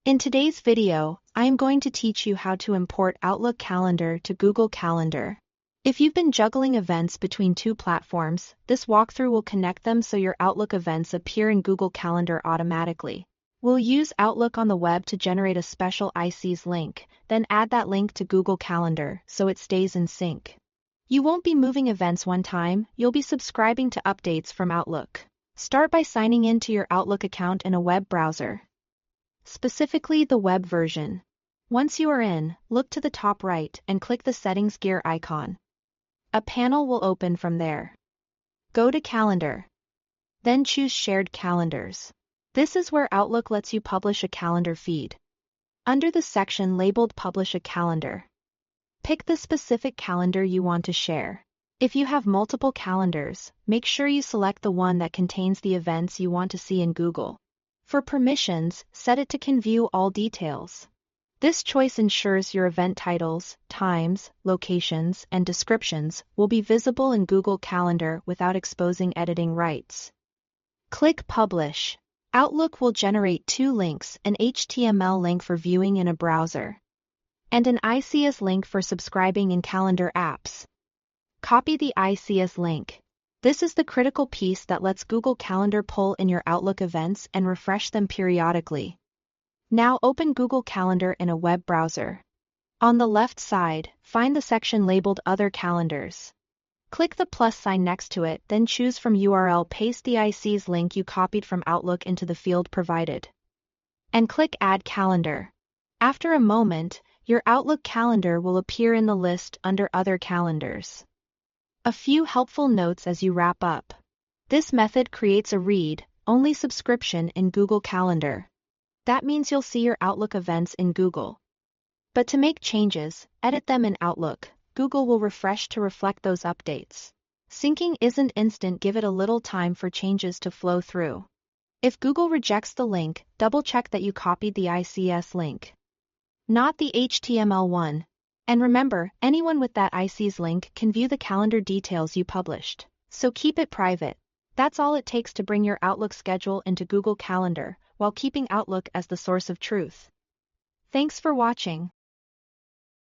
In today's video, I am going to teach you how to import Outlook Calendar to Google Calendar. If you've been juggling events between two platforms, this walkthrough will connect them so your Outlook events appear in Google Calendar automatically. We'll use Outlook on the web to generate a special ICs link, then add that link to Google Calendar so it stays in sync. You won't be moving events one time, you'll be subscribing to updates from Outlook. Start by signing in to your Outlook account in a web browser, specifically the web version. Once you are in, look to the top right and click the Settings gear icon. A panel will open from there. Go to Calendar. Then choose Shared Calendars. This is where Outlook lets you publish a calendar feed. Under the section labeled Publish a Calendar, pick the specific calendar you want to share. If you have multiple calendars, make sure you select the one that contains the events you want to see in Google. For permissions, set it to Can View All Details. This choice ensures your event titles, times, locations, and descriptions will be visible in Google Calendar without exposing editing rights. Click Publish. Outlook will generate two links, an HTML link for viewing in a browser, and an ICS link for subscribing in calendar apps. Copy the ICS link. This is the critical piece that lets Google Calendar pull in your Outlook events and refresh them periodically. Now open Google Calendar in a web browser. On the left side, find the section labeled Other Calendars. Click the plus sign next to it, then choose from URL, paste the ICs link you copied from Outlook into the field provided, and click Add Calendar. After a moment, your Outlook calendar will appear in the list under Other Calendars. A few helpful notes as you wrap up. This method creates a read-only subscription in Google Calendar. That means you'll see your Outlook events in Google. But to make changes, edit them in Outlook. Google will refresh to reflect those updates. Syncing isn't instant, give it a little time for changes to flow through. If Google rejects the link, double-check that you copied the ICS link, not the HTML one. And remember, anyone with that ICs link can view the calendar details you published, so keep it private. That's all it takes to bring your Outlook schedule into Google Calendar, while keeping Outlook as the source of truth. Thanks for watching.